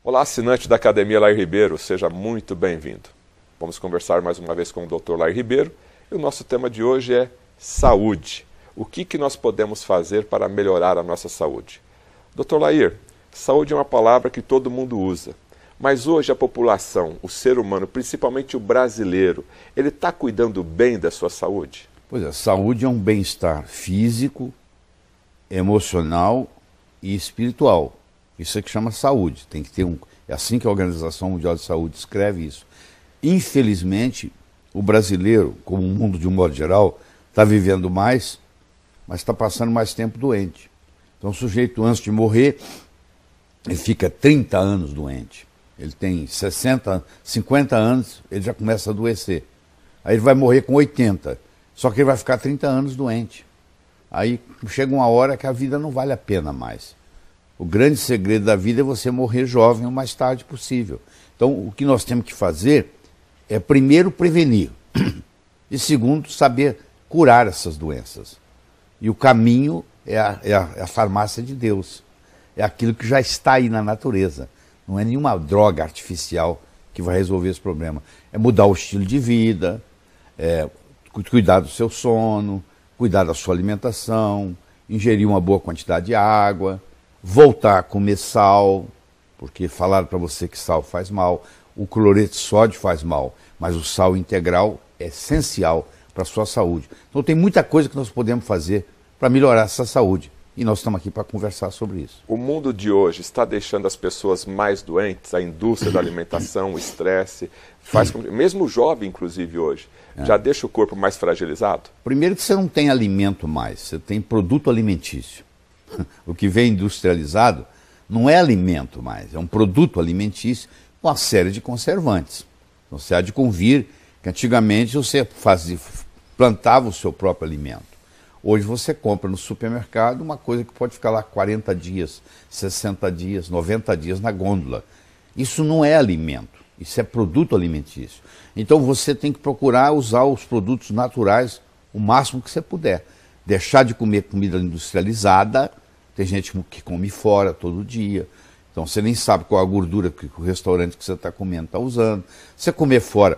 Olá, assinante da Academia Lair Ribeiro, seja muito bem-vindo. Vamos conversar mais uma vez com o Dr. Lair Ribeiro e o nosso tema de hoje é saúde. O que nós podemos fazer para melhorar a nossa saúde? Dr. Lair, saúde é uma palavra que todo mundo usa, mas hoje a população, o ser humano, principalmente o brasileiro, ele está cuidando bem da sua saúde? Pois é, saúde é um bem-estar físico, emocional e espiritual. Isso é que chama saúde. Tem que ter é assim que a Organização Mundial de Saúde escreve isso. Infelizmente, o brasileiro, como o mundo de um modo geral, está vivendo mais, mas está passando mais tempo doente. Então o sujeito, antes de morrer, ele fica 30 anos doente. Ele tem 60, 50 anos, ele já começa a adoecer. Aí ele vai morrer com 80, só que ele vai ficar 30 anos doente. Aí chega uma hora que a vida não vale a pena mais. O grande segredo da vida é você morrer jovem o mais tarde possível. Então, o que nós temos que fazer é, primeiro, prevenir. E, segundo, saber curar essas doenças. E o caminho é a farmácia de Deus. É aquilo que já está aí na natureza. Não é nenhuma droga artificial que vai resolver esse problema. É mudar o estilo de vida, cuidar do seu sono, cuidar da sua alimentação, ingerir uma boa quantidade de água, voltar a comer sal, porque falaram para você que sal faz mal, o cloreto de sódio faz mal, mas o sal integral é essencial para a sua saúde. Então tem muita coisa que nós podemos fazer para melhorar essa saúde, e nós estamos aqui para conversar sobre isso. O mundo de hoje está deixando as pessoas mais doentes, a indústria da alimentação, o estresse, faz com que, mesmo o jovem, inclusive hoje, já deixa o corpo mais fragilizado? Primeiro que você não tem alimento mais, você tem produto alimentício. O que vem industrializado não é alimento mais, é um produto alimentício com uma série de conservantes. Então, você há de convir que antigamente você plantava o seu próprio alimento. Hoje você compra no supermercado uma coisa que pode ficar lá 40 dias, 60 dias, 90 dias na gôndola. Isso não é alimento, isso é produto alimentício. Então você tem que procurar usar os produtos naturais o máximo que você puder. Deixar de comer comida industrializada. Tem gente que come fora todo dia, então você nem sabe qual a gordura que o restaurante que você está comendo está usando. Você comer fora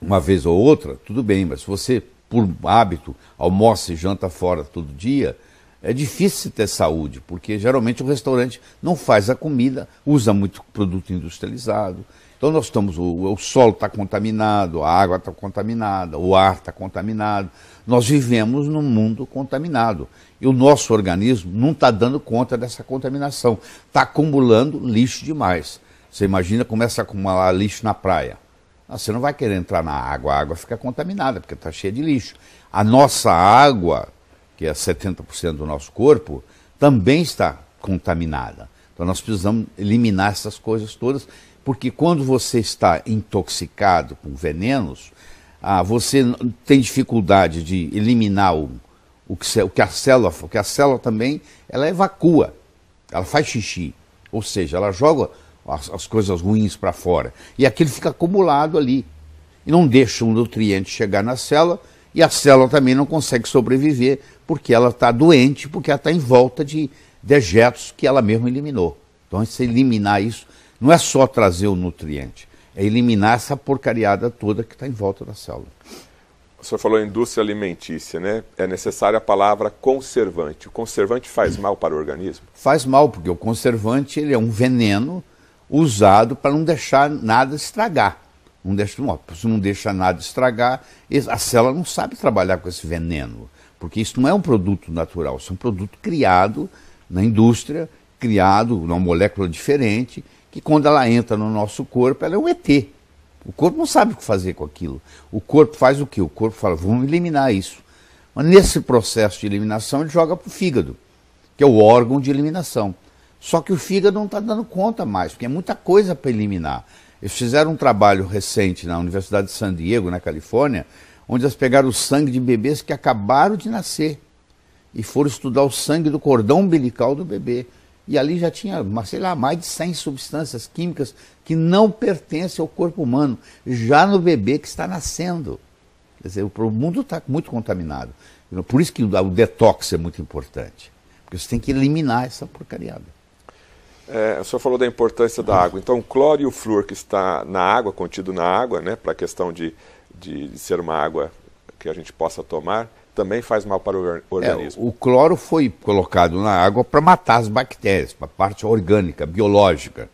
uma vez ou outra, tudo bem, mas se você, por hábito, almoça e janta fora todo dia, é difícil ter saúde, porque geralmente o restaurante não faz a comida, usa muito produto industrializado. Então nós estamos, o solo está contaminado, a água está contaminada, o ar está contaminado. Nós vivemos num mundo contaminado e o nosso organismo não está dando conta dessa contaminação. Está acumulando lixo demais. Você imagina, começa a acumular lixo na praia. Você não vai querer entrar na água, a água fica contaminada porque está cheia de lixo. A nossa água, que é 70% do nosso corpo, também está contaminada. Então nós precisamos eliminar essas coisas todas, porque quando você está intoxicado com venenos, você tem dificuldade de eliminar o que a célula também, ela evacua, ela faz xixi, ou seja, ela joga as coisas ruins para fora, e aquilo fica acumulado ali, e não deixa o nutriente chegar na célula, e a célula também não consegue sobreviver, porque ela está doente, porque ela está em volta de dejetos que ela mesma eliminou. Então, se eliminar isso, não é só trazer o nutriente, é eliminar essa porcariada toda que está em volta da célula. O senhor falou indústria alimentícia, né? É necessária a palavra conservante. O conservante faz mal para o organismo? Faz mal, porque o conservante ele é um veneno usado para não deixar nada estragar. Se não deixa nada estragar, a célula não sabe trabalhar com esse veneno, porque isso não é um produto natural, isso é um produto criado na indústria, criado numa molécula diferente, que quando ela entra no nosso corpo, ela é um ET. O corpo não sabe o que fazer com aquilo. O corpo faz o quê? O corpo fala, vamos eliminar isso. Mas nesse processo de eliminação, ele joga para o fígado, que é o órgão de eliminação. Só que o fígado não está dando conta mais, porque é muita coisa para eliminar. Eles fizeram um trabalho recente na Universidade de San Diego, na Califórnia, onde eles pegaram o sangue de bebês que acabaram de nascer e foram estudar o sangue do cordão umbilical do bebê. E ali já tinha, sei lá, mais de 100 substâncias químicas que não pertencem ao corpo humano, já no bebê que está nascendo. Quer dizer, o mundo está muito contaminado. Por isso que o detox é muito importante. Porque você tem que eliminar essa porcariada. O senhor falou da importância da água. Então, o cloro e o flúor que está na água, contido na água, né, para a questão de ser uma água que a gente possa tomar, também faz mal para o organismo. O cloro foi colocado na água para matar as bactérias, para a parte orgânica, biológica,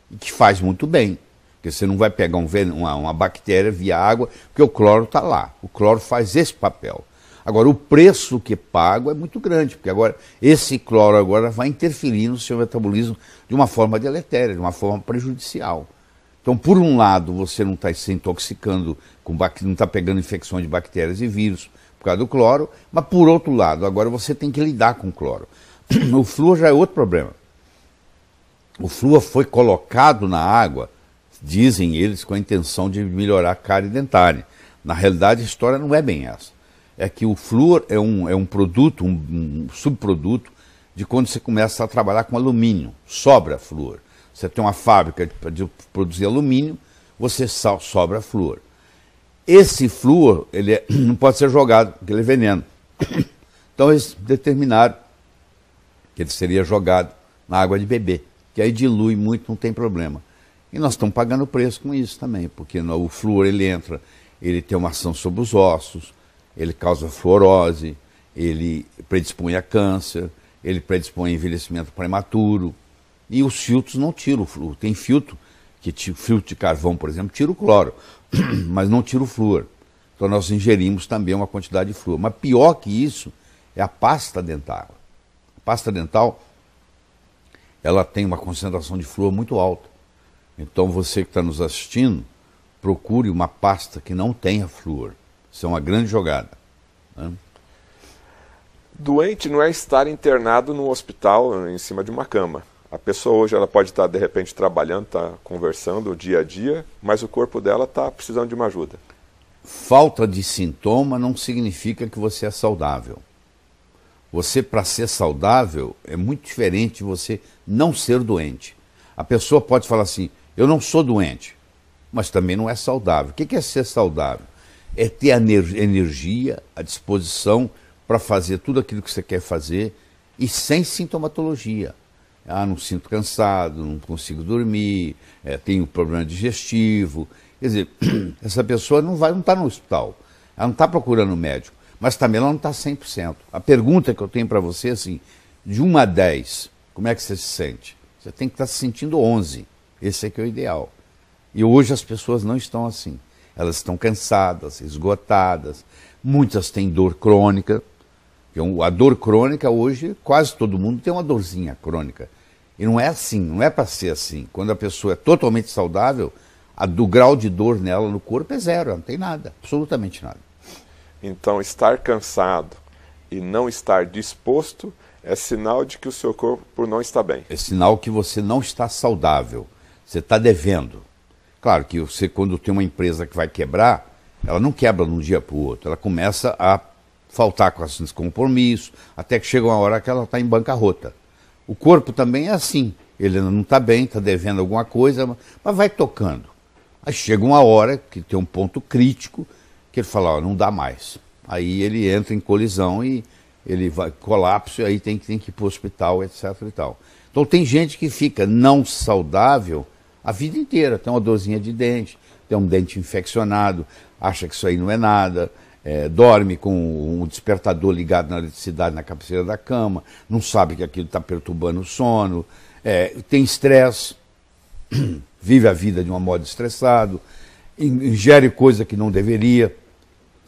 e que faz muito bem. Porque você não vai pegar uma bactéria via água, porque o cloro está lá. O cloro faz esse papel. Agora, o preço que pago é muito grande, porque agora esse cloro agora vai interferir no seu metabolismo de uma forma deletéria, de uma forma prejudicial. Então, por um lado, você não está se intoxicando, não está pegando infecções de bactérias e vírus por causa do cloro, mas por outro lado, agora você tem que lidar com o cloro. O flúor já é outro problema. O flúor foi colocado na água, dizem eles, com a intenção de melhorar a cárie dentária. Na realidade, a história não é bem essa. É que o flúor é um produto, um subproduto de quando você começa a trabalhar com alumínio. Sobra flúor. Você tem uma fábrica de produzir alumínio, você sobra flúor. Esse flúor não pode ser jogado, porque ele é veneno. Então eles determinaram que ele seria jogado na água de beber, que aí dilui muito, não tem problema. E nós estamos pagando preço com isso também, porque o flúor ele tem uma ação sobre os ossos, ele causa fluorose, ele predispõe a câncer, ele predispõe a envelhecimento prematuro. E os filtros não tiram o flúor. Tem filtro de carvão, por exemplo, tira o cloro, mas não tira o flúor. Então nós ingerimos também uma quantidade de flúor. Mas pior que isso é a pasta dental. A pasta dental, ela tem uma concentração de flúor muito alta. Então você que está nos assistindo, procure uma pasta que não tenha flúor. Isso é uma grande jogada, né? Doente não é estar internado no hospital em cima de uma cama. A pessoa hoje ela pode estar, de repente, trabalhando, está conversando o dia a dia, mas o corpo dela está precisando de uma ajuda. Falta de sintoma não significa que você é saudável. Você, para ser saudável, é muito diferente de você não ser doente. A pessoa pode falar assim, eu não sou doente, mas também não é saudável. O que é ser saudável? É ter a energia, a disposição para fazer tudo aquilo que você quer fazer e sem sintomatologia. Não sinto cansado, não consigo dormir, tenho problema digestivo. Quer dizer, essa pessoa não está no hospital, ela não está procurando médico, mas também ela não está 100%. A pergunta que eu tenho para você é assim, de 1 a 10, como é que você se sente? Você tem que estar se sentindo 11, esse é que é o ideal. E hoje as pessoas não estão assim. Elas estão cansadas, esgotadas, muitas têm dor crônica. A dor crônica hoje, quase todo mundo tem uma dorzinha crônica. E não é assim, não é para ser assim. Quando a pessoa é totalmente saudável, o grau de dor nela no corpo é zero, ela não tem nada, absolutamente nada. Então, estar cansado e não estar disposto é sinal de que o seu corpo não está bem. É sinal que você não está saudável, você está devendo. Claro que você, quando tem uma empresa que vai quebrar, ela não quebra de um dia para o outro, ela começa a faltar com esses compromissos, até que chega uma hora que ela está em bancarrota. O corpo também é assim, ele não está bem, está devendo alguma coisa, mas vai tocando. Aí chega uma hora que tem um ponto crítico, que ele fala, não dá mais. Aí ele entra em colisão e ele vai colapso, e aí tem que ir para o hospital, etc. e tal. Então tem gente que fica não saudável a vida inteira, tem uma dorzinha de dente, tem um dente infeccionado, acha que isso aí não é nada, dorme com um despertador ligado na eletricidade na cabeceira da cama, não sabe que aquilo está perturbando o sono, tem estresse, vive a vida de um modo estressado, ingere coisa que não deveria,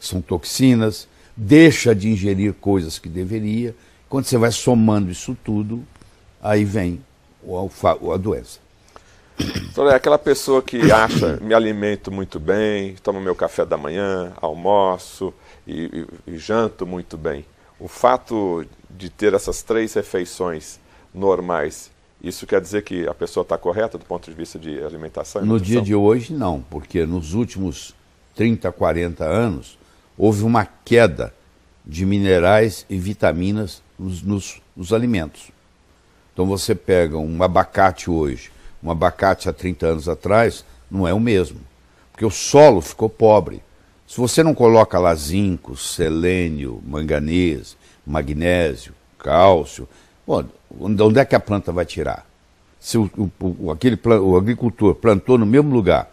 são toxinas, deixa de ingerir coisas que deveria. Quando você vai somando isso tudo, aí vem a doença. Então, é aquela pessoa que acha, me alimento muito bem, tomo meu café da manhã, almoço e janto muito bem. O fato de ter essas 3 refeições normais, isso quer dizer que a pessoa está correta do ponto de vista de alimentação e nutrição? No dia de hoje, não, porque nos últimos 30, 40 anos, houve uma queda de minerais e vitaminas nos alimentos. Então você pega um abacate hoje, um abacate há 30 anos atrás, não é o mesmo, porque o solo ficou pobre. Se você não coloca lá zinco, selênio, manganês, magnésio, cálcio, bom, onde é que a planta vai tirar? Se o agricultor plantou no mesmo lugar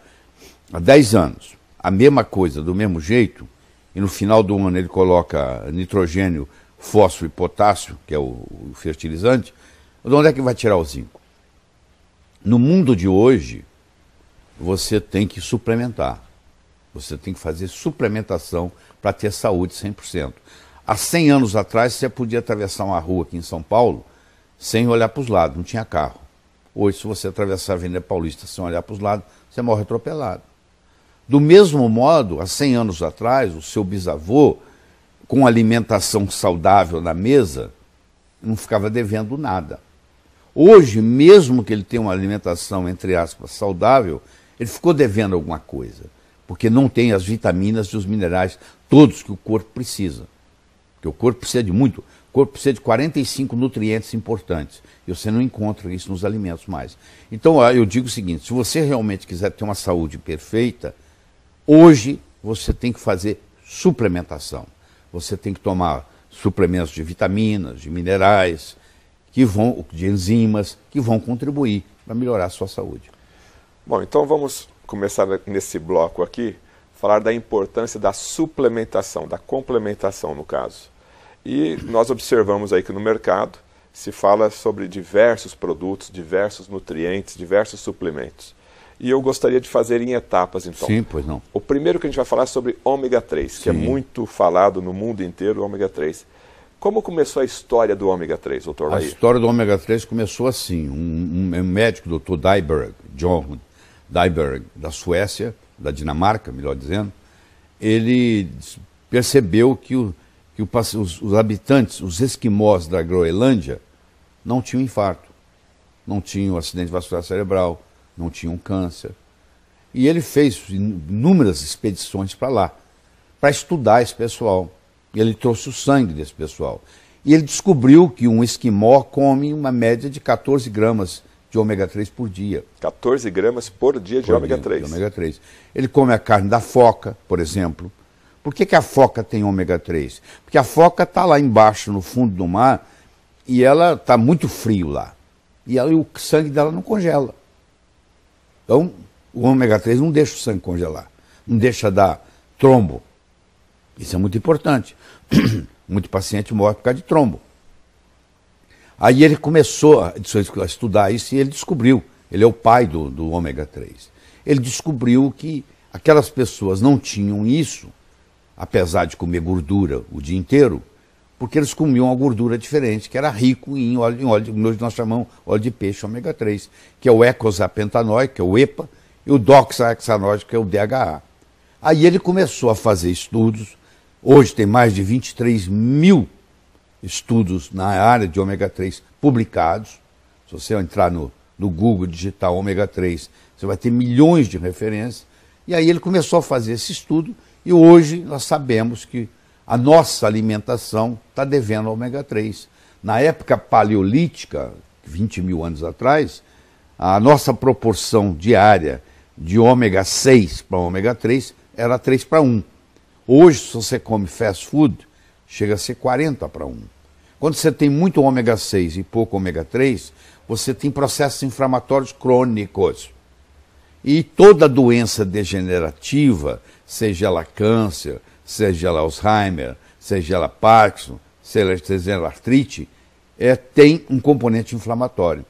há 10 anos, a mesma coisa, do mesmo jeito, e no final do ano ele coloca nitrogênio, fósforo e potássio, que é o fertilizante, de onde é que vai tirar o zinco? No mundo de hoje, você tem que suplementar. Você tem que fazer suplementação para ter saúde 100%. Há 100 anos atrás, você podia atravessar uma rua aqui em São Paulo sem olhar para os lados, não tinha carro. Hoje, se você atravessar a Avenida Paulista sem olhar para os lados, você morre atropelado. Do mesmo modo, há 100 anos atrás, o seu bisavô, com alimentação saudável na mesa, não ficava devendo nada. Hoje, mesmo que ele tenha uma alimentação, entre aspas, saudável, ele ficou devendo alguma coisa, porque não tem as vitaminas e os minerais todos que o corpo precisa. Porque o corpo precisa de muito. O corpo precisa de 45 nutrientes importantes. E você não encontra isso nos alimentos mais. Então, eu digo o seguinte, se você realmente quiser ter uma saúde perfeita, hoje você tem que fazer suplementação. Você tem que tomar suplementos de vitaminas, de minerais, de enzimas, que vão contribuir para melhorar a sua saúde. Bom, então vamos começar nesse bloco aqui, falar da importância da suplementação, da complementação no caso. E nós observamos aí que no mercado se fala sobre diversos produtos, diversos nutrientes, diversos suplementos. E eu gostaria de fazer em etapas, então. Sim, pois não. O primeiro que a gente vai falar é sobre ômega 3, que é muito falado no mundo inteiro, o ômega 3. Como começou a história do ômega 3, doutor Lair? A história do ômega 3 começou assim. Um médico, doutor Dyberg, John Dyberg, da Suécia, da Dinamarca, melhor dizendo, ele percebeu que os habitantes, os esquimós da Groenlândia, não tinham infarto, não tinham acidente vascular cerebral, não tinham câncer. E ele fez inúmeras expedições para lá, para estudar esse pessoal. E ele trouxe o sangue desse pessoal. E ele descobriu que um esquimó come uma média de 14 gramas de ômega 3 por dia. 14 gramas por dia de ômega 3. De ômega 3. Ele come a carne da foca, por exemplo. Por que a foca tem ômega 3? Porque a foca está lá embaixo, no fundo do mar, e ela está muito frio lá. E o sangue dela não congela. Então, o ômega 3 não deixa o sangue congelar. Não deixa dar trombo. Isso é muito importante. Muito paciente morre por causa de trombo. Aí ele começou a estudar isso e ele descobriu, ele é o pai do ômega 3. Ele descobriu que aquelas pessoas não tinham isso, apesar de comer gordura o dia inteiro, porque eles comiam uma gordura diferente, que era rico em óleo, hoje nós chamamos óleo de peixe ômega 3, que é o eicosapentaenoico, que é o EPA, e o doxahexanoico, que é o DHA. Aí ele começou a fazer estudos. Hoje tem mais de 23 mil estudos na área de ômega 3 publicados. Se você entrar no Google, digitar ômega 3, você vai ter milhões de referências. E aí ele começou a fazer esse estudo e hoje nós sabemos que a nossa alimentação está devendo ômega 3. Na época paleolítica, 20 mil anos atrás, a nossa proporção diária de ômega 6 para ômega 3 era 3 para 1. Hoje, se você come fast food, chega a ser 40 para 1. Quando você tem muito ômega 6 e pouco ômega 3, você tem processos inflamatórios crônicos. E toda doença degenerativa, seja ela câncer, seja ela Alzheimer, seja ela Parkinson, seja ela artrite, tem um componente inflamatório.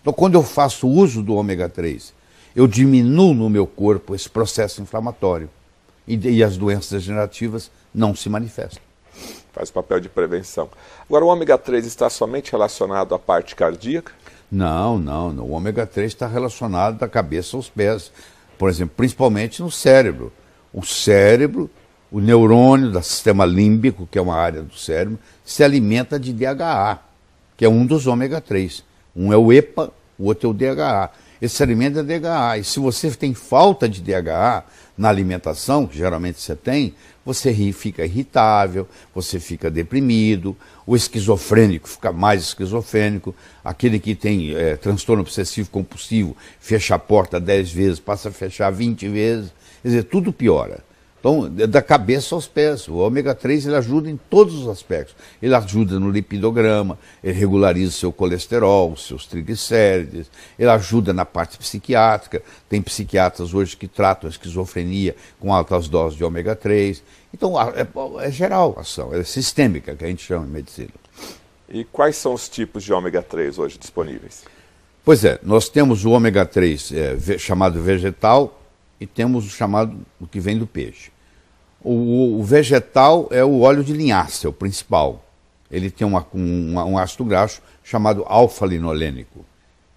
Então, quando eu faço uso do ômega 3, eu diminuo no meu corpo esse processo inflamatório. E as doenças degenerativas não se manifestam. Faz o papel de prevenção. Agora, o ômega 3 está somente relacionado à parte cardíaca? Não. O ômega 3 está relacionado da cabeça aos pés. Por exemplo, principalmente no cérebro. O cérebro, o neurônio do sistema límbico, que é uma área do cérebro, se alimenta de DHA, que é um dos ômega 3. Um é o EPA, o outro é o DHA. Esse alimento é DHA. E se você tem falta de DHA na alimentação, que geralmente você tem, você fica irritável, você fica deprimido, o esquizofrênico fica mais esquizofrênico, aquele que tem transtorno obsessivo compulsivo, fecha a porta 10 vezes, passa a fechar 20 vezes, quer dizer, tudo piora. Então, da cabeça aos pés. O ômega 3 ele ajuda em todos os aspectos. Ele ajuda no lipidograma, ele regulariza o seu colesterol, os seus triglicérides, ele ajuda na parte psiquiátrica. Tem psiquiatras hoje que tratam a esquizofrenia com altas doses de ômega 3. Então, é geral a ação, é sistêmica, que a gente chama em medicina. E quais são os tipos de ômega 3 hoje disponíveis? Pois é, nós temos o ômega 3 chamado vegetal, e temos o chamado, o que vem do peixe. O vegetal é o óleo de linhaça, é o principal. Ele tem um ácido graxo chamado alfa-linolênico.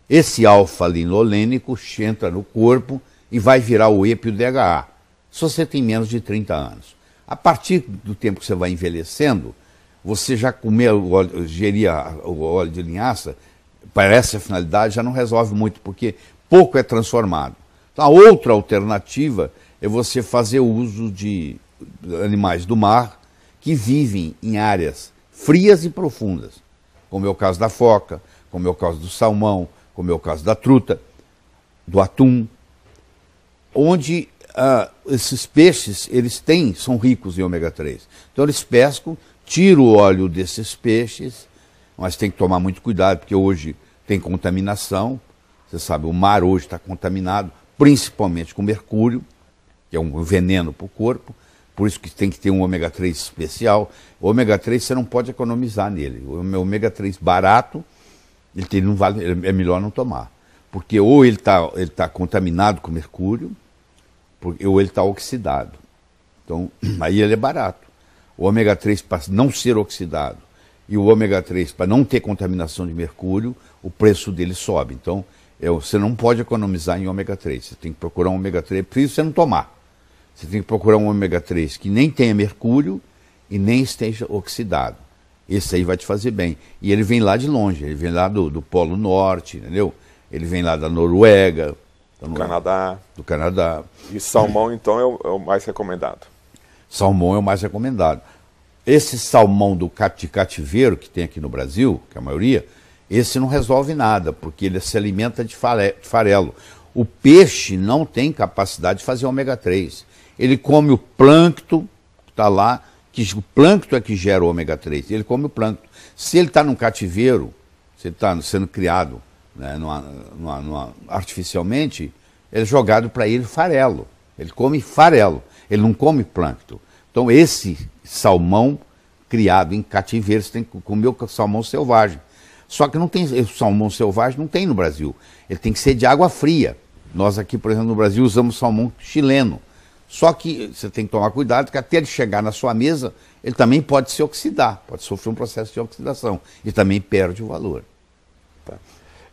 Esse alfa-linolênico entra no corpo e vai virar o EPA e o DHA, se você tem menos de 30 anos. A partir do tempo que você vai envelhecendo, você já geria o óleo de linhaça, para essa finalidade já não resolve muito, porque pouco é transformado. A outra alternativa é você fazer uso de animais do mar que vivem em áreas frias e profundas, como é o caso da foca, como é o caso do salmão, como é o caso da truta, do atum, onde esses peixes são ricos em ômega 3. Então eles pescam, tiram o óleo desses peixes, mas tem que tomar muito cuidado, porque hoje tem contaminação. Você sabe, o mar hoje está contaminado, principalmente com mercúrio, que é um veneno para o corpo, por isso que tem que ter um ômega 3 especial. O ômega 3 você não pode economizar nele. O ômega 3 barato, é melhor não tomar. Porque ou ele tá contaminado com mercúrio, ou ele está oxidado. Então, aí ele é barato. O ômega 3 para não ser oxidado e o ômega 3 para não ter contaminação de mercúrio, o preço dele sobe. Então, você não pode economizar em ômega 3. Você tem que procurar um ômega 3, por isso você não tomar. Você tem que procurar um ômega 3 que nem tenha mercúrio e nem esteja oxidado. Esse aí vai te fazer bem. E ele vem lá de longe, ele vem lá do Polo Norte, entendeu? Ele vem lá da Noruega. Do Canadá. Do Canadá. E salmão, então, é o mais recomendado? Salmão é o mais recomendado. Esse salmão de cativeiro que tem aqui no Brasil, que é a maioria, esse não resolve nada, porque ele se alimenta de farelo. O peixe não tem capacidade de fazer ômega 3. Ele come o plâncton que está lá, que o plâncton é que gera o ômega 3. Ele come o plâncton. Se ele está num cativeiro, se ele está sendo criado, né, artificialmente, é jogado para ele farelo. Ele come farelo, ele não come plâncton. Então esse salmão criado em cativeiro, você tem que comer o salmão selvagem. Só que não tem, o salmão selvagem não tem no Brasil. Ele tem que ser de água fria. Nós aqui, por exemplo, no Brasil, usamos salmão chileno. Só que você tem que tomar cuidado, que até ele chegar na sua mesa, ele também pode se oxidar, pode sofrer um processo de oxidação. E também perde o valor. Tá.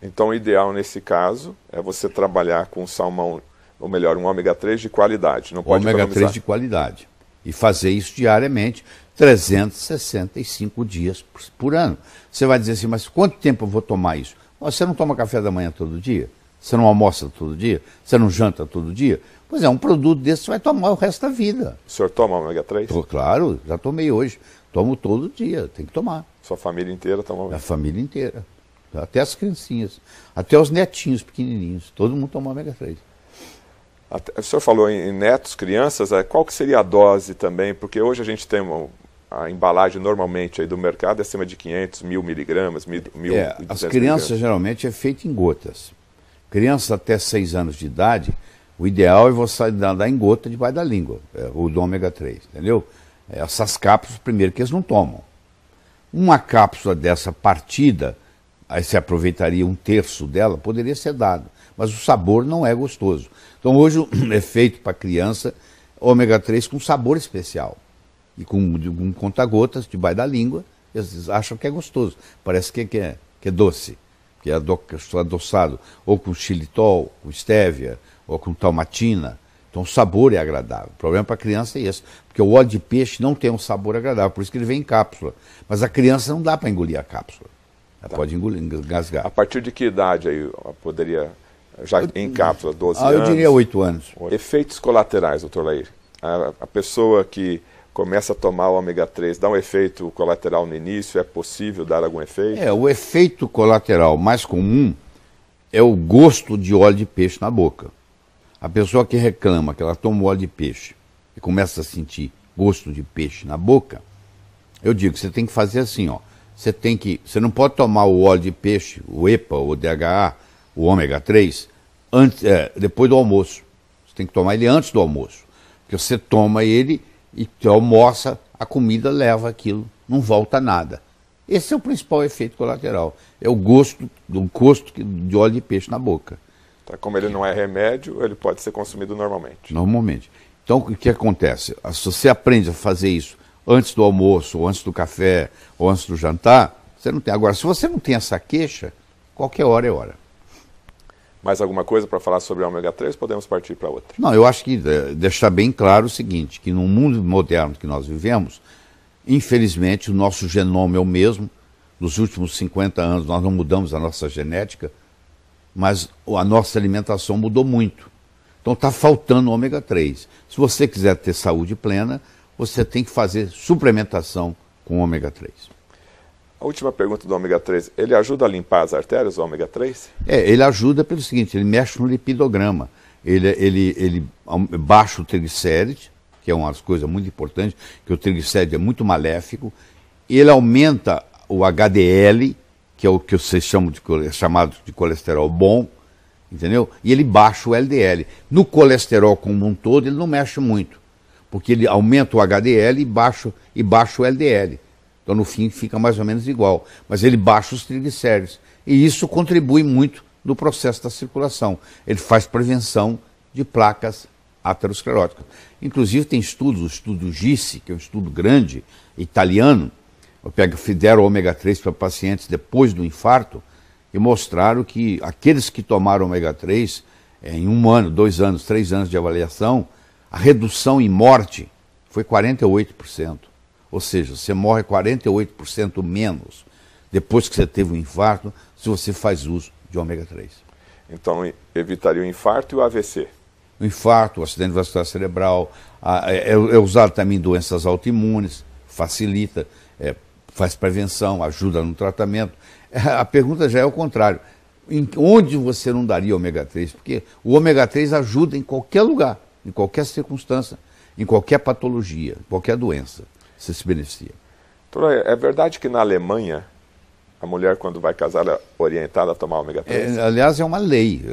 Então, o ideal nesse caso é você trabalhar com salmão, ou melhor, um ômega 3 de qualidade. Não pode ômega 3 de qualidade. E fazer isso diariamente, 365 dias por ano. Você vai dizer assim, mas quanto tempo eu vou tomar isso? Você não toma café da manhã todo dia? Você não almoça todo dia? Você não janta todo dia? Pois é, um produto desse você vai tomar o resto da vida. O senhor toma ômega 3? Claro, já tomei hoje. Tomo todo dia, tem que tomar. Sua família inteira toma ômega 3? A família inteira. Até as criancinhas. Até os netinhos pequenininhos. Todo mundo toma ômega 3. O senhor falou em netos, crianças, qual que seria a dose também? Porque hoje a gente tem a embalagem normalmente aí do mercado é acima de 500, 1000 miligramas, 1.200 as crianças geralmente é feito em gotas. Crianças até 6 anos de idade, o ideal é você dar em gota debaixo da língua, o do ômega 3, entendeu? Essas cápsulas, primeiro, que eles não tomam. Uma cápsula dessa partida, aí você aproveitaria 1/3 dela, poderia ser dado, mas o sabor não é gostoso. Então hoje é feito para criança ômega 3 com sabor especial. E com conta-gotas debaixo da língua, eles acham que é gostoso. Parece que é doce, que é adoçado, ou com xilitol, com estévia, ou com talmatina. Então o sabor é agradável. O problema para a criança é esse, porque o óleo de peixe não tem um sabor agradável, por isso que ele vem em cápsula. Mas a criança não dá para engolir a cápsula. Ela pode engasgar. A partir de que idade aí poderia, já em cápsula, 12 anos? Eu diria 8 anos. Efeitos colaterais, doutor Lair. A pessoa que começa a tomar o ômega 3, dá um efeito colateral no início, é possível dar algum efeito? O efeito colateral mais comum é o gosto de óleo de peixe na boca. A pessoa que reclama que ela toma óleo de peixe e começa a sentir gosto de peixe na boca, eu digo, você tem que fazer assim, ó. Você não pode tomar o óleo de peixe, o EPA, o DHA, o ômega 3, depois do almoço. Você tem que tomar ele antes do almoço. Porque você toma ele e almoça, a comida leva aquilo, não volta nada. Esse é o principal efeito colateral. É o gosto de óleo de peixe na boca. Tá, como ele não é remédio, ele pode ser consumido normalmente. Normalmente. Então, o que acontece? Se você aprende a fazer isso antes do almoço, ou antes do café, ou antes do jantar, você não tem. Agora, se você não tem essa queixa, qualquer hora é hora. Mais alguma coisa para falar sobre o ômega 3? Podemos partir para outra. Não, eu acho que deixar bem claro o seguinte, que no mundo moderno que nós vivemos, infelizmente o nosso genoma é o mesmo. Nos últimos 50 anos nós não mudamos a nossa genética, mas a nossa alimentação mudou muito. Então está faltando ômega 3. Se você quiser ter saúde plena, você tem que fazer suplementação com ômega 3. A última pergunta do ômega 3, ele ajuda a limpar as artérias, o ômega 3? Ele ajuda pelo seguinte, ele mexe no lipidograma, ele baixa o triglicéride, que é uma das coisas muito importantes, que o triglicéride é muito maléfico, ele aumenta o HDL, que é o que vocês chamam chamado de colesterol bom, entendeu? E ele baixa o LDL. No colesterol como um todo, ele não mexe muito, porque ele aumenta o HDL e baixa o LDL. Então, no fim, fica mais ou menos igual. Mas ele baixa os triglicéridos. E isso contribui muito no processo da circulação. Ele faz prevenção de placas ateroscleróticas. Inclusive, tem estudos, o estudo GISSI, que é um estudo grande, italiano, fizeram ômega 3 para pacientes depois do infarto, e mostraram que aqueles que tomaram ômega 3, em 1 ano, 2 anos, 3 anos de avaliação, a redução em morte foi 48%. Ou seja, você morre 48% menos depois que você teve um infarto, se você faz uso de ômega 3. Então, evitaria o infarto e o AVC? O infarto, o acidente vascular cerebral, é usado também em doenças autoimunes, facilita, faz prevenção, ajuda no tratamento. A pergunta já é o contrário. Onde você não daria ômega 3? Porque o ômega 3 ajuda em qualquer lugar, em qualquer circunstância, em qualquer patologia, em qualquer doença. Você se beneficia. Doutor, é verdade que na Alemanha a mulher, quando vai casar, é orientada a tomar ômega 3? Aliás, é uma lei.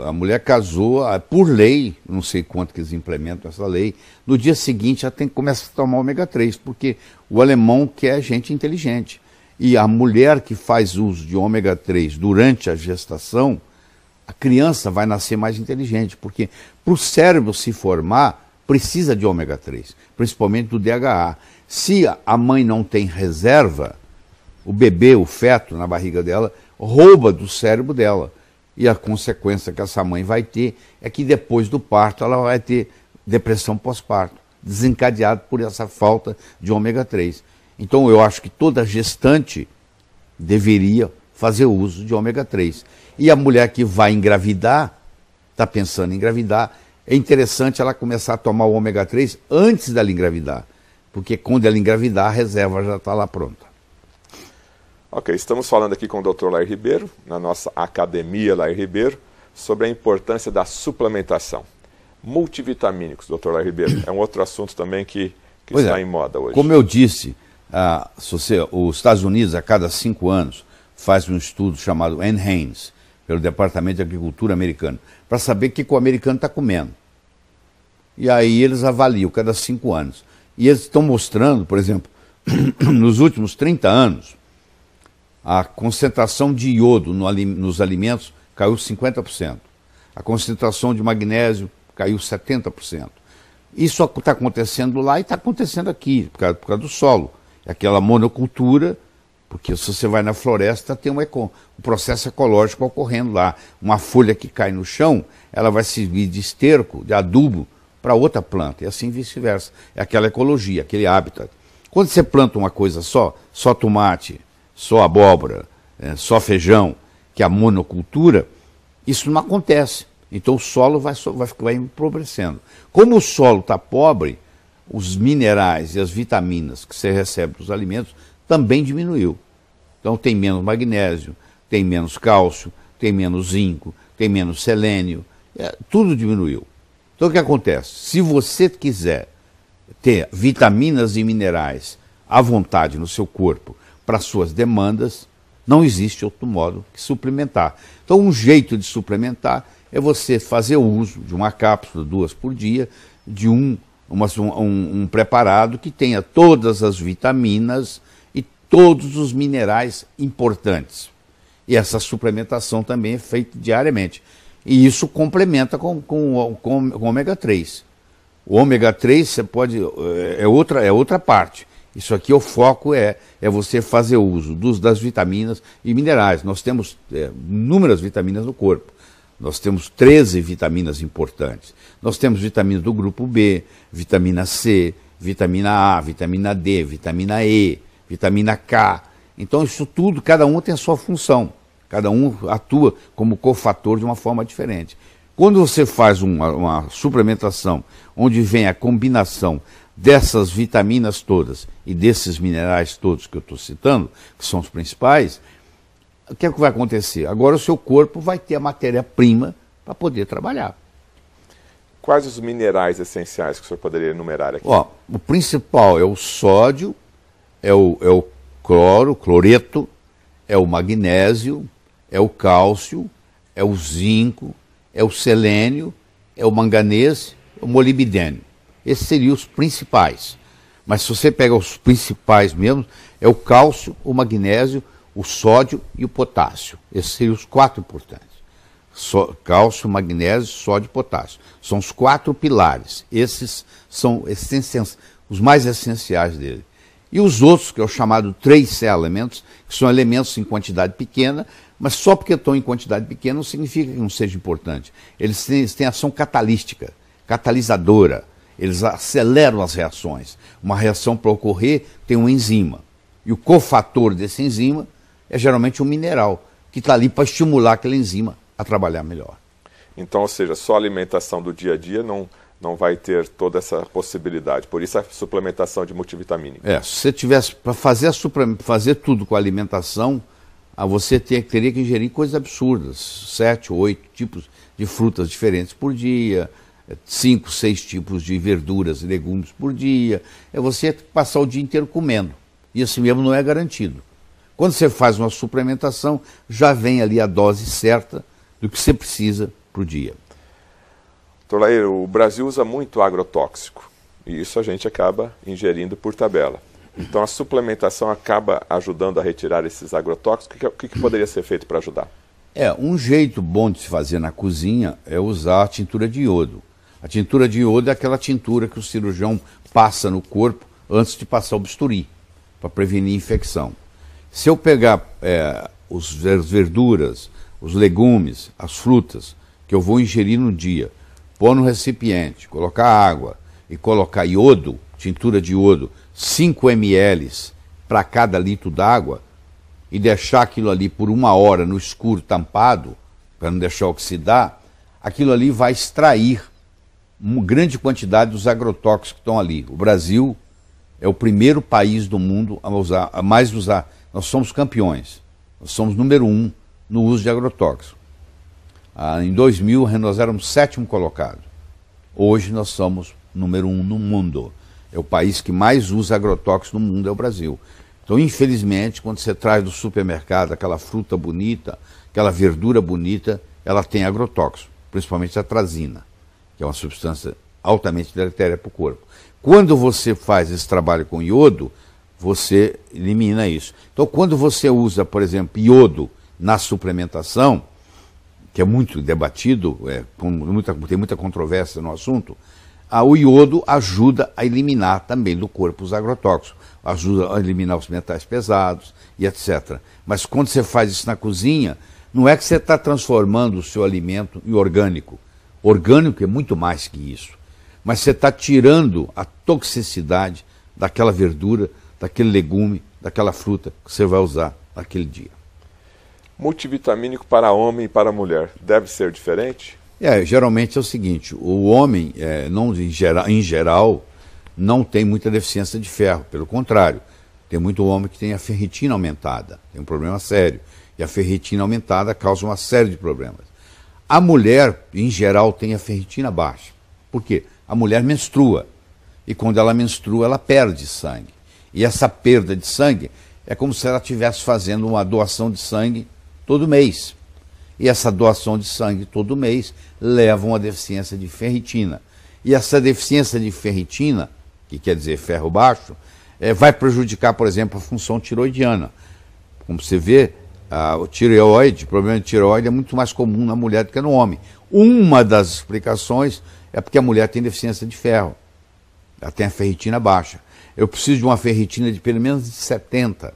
A mulher casou, por lei, não sei quanto que eles implementam essa lei, no dia seguinte ela tem que começar a tomar ômega 3, porque o alemão quer gente inteligente. E a mulher que faz uso de ômega 3 durante a gestação, a criança vai nascer mais inteligente, porque para o cérebro se formar, precisa de ômega 3, principalmente do DHA. Se a mãe não tem reserva, o bebê, o feto na barriga dela, rouba do cérebro dela. E a consequência que essa mãe vai ter é que depois do parto ela vai ter depressão pós-parto, desencadeado por essa falta de ômega 3. Então eu acho que toda gestante deveria fazer uso de ômega 3. E a mulher que vai engravidar, está pensando em engravidar, é interessante ela começar a tomar o ômega 3 antes dela engravidar. Porque quando ela engravidar, a reserva já está lá pronta. Ok, estamos falando aqui com o Dr. Lair Ribeiro, na nossa Academia Lair Ribeiro, sobre a importância da suplementação. Multivitamínicos, Dr. Lair Ribeiro, é um outro assunto também que está em moda hoje. Como eu disse, os Estados Unidos, a cada 5 anos, faz um estudo chamado NHANES, pelo Departamento de Agricultura americano, para saber o que o americano está comendo. E aí eles avaliam cada 5 anos. E eles estão mostrando, por exemplo, nos últimos 30 anos, a concentração de iodo nos alimentos caiu 50%. A concentração de magnésio caiu 70%. Isso está acontecendo lá e está acontecendo aqui, por causa do solo. É aquela monocultura, porque se você vai na floresta, tem um processo ecológico ocorrendo lá. Uma folha que cai no chão, ela vai servir de esterco, de adubo, para outra planta, e assim vice-versa. É aquela ecologia, aquele habitat. Quando você planta uma coisa só tomate, só abóbora, só feijão, que é a monocultura, isso não acontece. Então o solo vai empobrecendo. Como o solo está pobre, os minerais e as vitaminas que você recebe dos alimentos também diminuiu. Então tem menos magnésio, tem menos cálcio, tem menos zinco, tem menos selênio, tudo diminuiu. Então o que acontece? Se você quiser ter vitaminas e minerais à vontade no seu corpo para suas demandas, não existe outro modo que suplementar. Então, um jeito de suplementar é você fazer uso de uma cápsula, 2 por dia, de um preparado que tenha todas as vitaminas e todos os minerais importantes. E essa suplementação também é feita diariamente. E isso complementa com o ômega 3. O ômega 3 você pode, é outra parte. Isso aqui, o foco é você fazer uso das vitaminas e minerais. Nós temos inúmeras vitaminas no corpo. Nós temos 13 vitaminas importantes. Nós temos vitaminas do grupo B, vitamina C, vitamina A, vitamina D, vitamina E, vitamina K. Então isso tudo, cada um tem a sua função. Cada um atua como cofator de uma forma diferente. Quando você faz uma suplementação onde vem a combinação dessas vitaminas todas e desses minerais todos que eu estou citando, que são os principais, o que é que vai acontecer? Agora o seu corpo vai ter a matéria-prima para poder trabalhar. Quais os minerais essenciais que o senhor poderia enumerar aqui? Ó, o principal é o sódio, é o cloreto, é o magnésio, é o cálcio, é o zinco, é o selênio, é o manganês, o molibdênio. Esses seriam os principais. Mas se você pega os principais mesmo, é o cálcio, o magnésio, o sódio e o potássio. Esses seriam os 4 importantes. Cálcio, magnésio, sódio e potássio. São os 4 pilares. Esses são os mais essenciais dele. E os outros, que é o chamado trace elementos, que são elementos em quantidade pequena, mas só porque estão em quantidade pequena não significa que não seja importante. Eles têm ação catalística, catalisadora. Eles aceleram as reações. Uma reação para ocorrer tem uma enzima. E o cofator dessa enzima é geralmente um mineral, que está ali para estimular aquela enzima a trabalhar melhor. Então, ou seja, só a alimentação do dia a dia não vai ter toda essa possibilidade. Por isso a suplementação de multivitamínico. Se você tivesse para fazer tudo com a alimentação, você teria que ingerir coisas absurdas. 7, 8 tipos de frutas diferentes por dia, 5, 6 tipos de verduras e legumes por dia. É você passar o dia inteiro comendo. E assim mesmo não é garantido. Quando você faz uma suplementação, já vem ali a dose certa do que você precisa por dia. Dr. Lair, o Brasil usa muito agrotóxico. E isso a gente acaba ingerindo por tabela. Então a suplementação acaba ajudando a retirar esses agrotóxicos. O que poderia ser feito para ajudar? Um jeito bom de se fazer na cozinha é usar a tintura de iodo. A tintura de iodo é aquela tintura que o cirurgião passa no corpo antes de passar o bisturi, para prevenir infecção. Se eu pegar as verduras, os legumes, as frutas que eu vou ingerir no dia, pôr no recipiente, colocar água e colocar iodo, tintura de iodo, 5 ml para cada litro d'água, e deixar aquilo ali por 1 hora no escuro tampado, para não deixar oxidar, aquilo ali vai extrair uma grande quantidade dos agrotóxicos que estão ali. O Brasil é o primeiro país do mundo a mais usar. Nós somos campeões. Nós somos número 1 no uso de agrotóxicos. Em 2000, nós éramos 7º colocado. Hoje nós somos número 1 no mundo. É o país que mais usa agrotóxicos no mundo, é o Brasil. Então, infelizmente, quando você traz do supermercado aquela fruta bonita, aquela verdura bonita, ela tem agrotóxico, principalmente a atrazina, que é uma substância altamente deletéria para o corpo. Quando você faz esse trabalho com iodo, você elimina isso. Então, quando você usa, por exemplo, iodo na suplementação, que é muito debatido, tem muita controvérsia no assunto, o iodo ajuda a eliminar também do corpo os agrotóxicos, ajuda a eliminar os metais pesados e etc. Mas quando você faz isso na cozinha, não é que você está transformando o seu alimento em orgânico. Orgânico é muito mais que isso. Mas você está tirando a toxicidade daquela verdura, daquele legume, daquela fruta que você vai usar naquele dia. Multivitamínico para homem e para mulher deve ser diferente? Geralmente é o seguinte, o homem, em geral, não tem muita deficiência de ferro, pelo contrário, tem muito homem que tem a ferritina aumentada, tem um problema sério, e a ferritina aumentada causa uma série de problemas. A mulher, em geral, tem a ferritina baixa. Por quê? A mulher menstrua, E quando ela menstrua, ela perde sangue. E essa perda de sangue é como se ela estivesse fazendo uma doação de sangue todo mês. E essa doação de sangue todo mês leva a uma deficiência de ferritina. E essa deficiência de ferritina, que quer dizer ferro baixo, vai prejudicar, por exemplo, a função tiroidiana. Como você vê, o problema de tireoide é muito mais comum na mulher do que no homem. Uma das explicações é porque a mulher tem deficiência de ferro. Ela tem a ferritina baixa. Eu preciso de uma ferritina de pelo menos de 70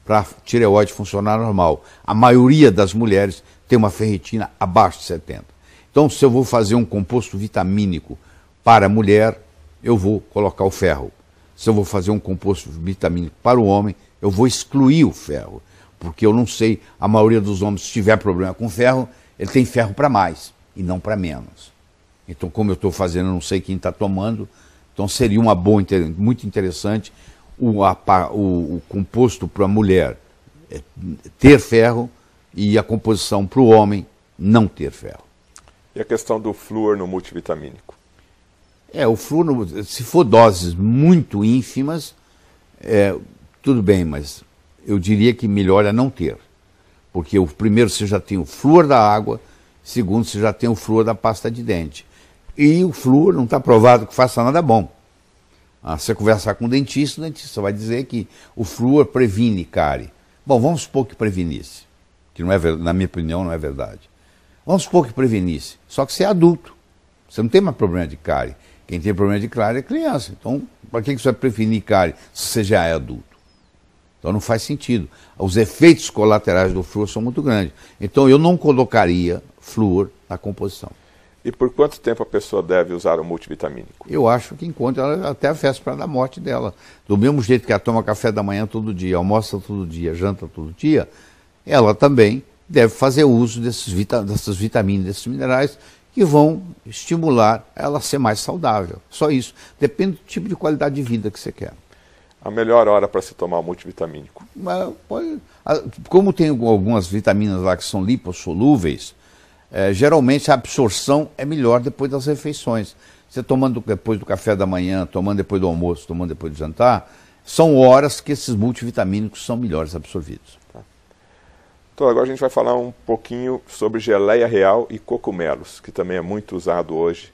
para a tireoide funcionar normal. A maioria das mulheres tem uma ferritina abaixo de 70. Então, se eu vou fazer um composto vitamínico para a mulher, eu vou colocar o ferro. Se eu vou fazer um composto vitamínico para o homem, eu vou excluir o ferro. Porque eu não sei, a maioria dos homens, se tiver problema com ferro, ele tem ferro para mais e não para menos. Então, como eu estou fazendo, eu não sei quem está tomando, então seria uma boa, muito interessante o composto para a mulher ter ferro e a composição para o homem não ter ferro. E a questão do flúor no multivitamínico? O flúor, se for doses muito ínfimas, tudo bem, mas eu diria que melhor é não ter. Porque primeiro você já tem o flúor da água, segundo você já tem o flúor da pasta de dente. E o flúor não está provado que faça nada bom. Você conversar com o dentista vai dizer que o flúor previne cárie. Bom, vamos supor que prevenisse, que não é, na minha opinião não é verdade. Vamos supor que prevenisse, só que você é adulto, você não tem mais problema de cárie. Quem tem problema de cárie é criança. Então, para que você vai prevenir cárie se você já é adulto? Então não faz sentido. Os efeitos colaterais do flúor são muito grandes. Então eu não colocaria flúor na composição. E por quanto tempo a pessoa deve usar o multivitamínico? Eu acho que enquanto ela até a véspera da morte dela. Do mesmo jeito que ela toma café da manhã todo dia, almoça todo dia, janta todo dia, ela também deve fazer uso dessas vitaminas, desses minerais, que vão estimular ela a ser mais saudável. Só isso. Depende do tipo de qualidade de vida que você quer. A melhor hora para se tomar o multivitamínico? Como tem algumas vitaminas lá que são lipossolúveis, geralmente a absorção é melhor depois das refeições. Você tomando depois do café da manhã, tomando depois do almoço, tomando depois do jantar, são horas que esses multivitamínicos são melhores absorvidos. Tá. Então agora a gente vai falar um pouquinho sobre geleia real e cogumelos, que também é muito usado hoje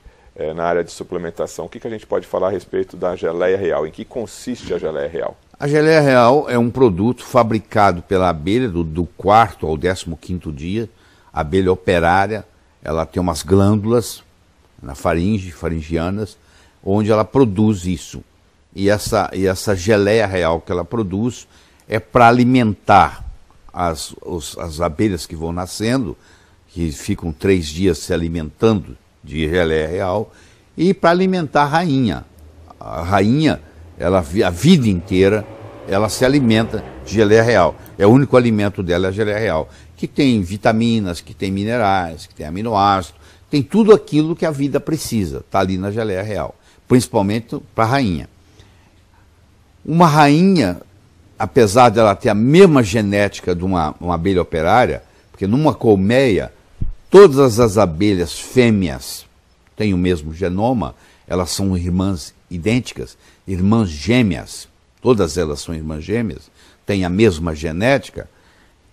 na área de suplementação. O que a gente pode falar a respeito da geleia real? Em que consiste a geleia real? A geleia real é um produto fabricado pela abelha do 4º ao 15º dia. A abelha operária, ela tem umas glândulas na faringianas, onde ela produz isso. E essa geleia real que ela produz é para alimentar as abelhas que vão nascendo, que ficam 3 dias se alimentando de geleia real, e para alimentar a rainha. A rainha, a vida inteira, ela se alimenta de geleia real. É o único alimento dela, é a geleia real, que tem vitaminas, que tem minerais, que tem aminoácidos, tem tudo aquilo que a vida precisa, está ali na geleia real, principalmente para a rainha. Uma rainha, apesar de ela ter a mesma genética de uma abelha operária, porque numa colmeia, todas as abelhas fêmeas têm o mesmo genoma, elas são irmãs idênticas, irmãs gêmeas, todas elas são irmãs gêmeas, têm a mesma genética,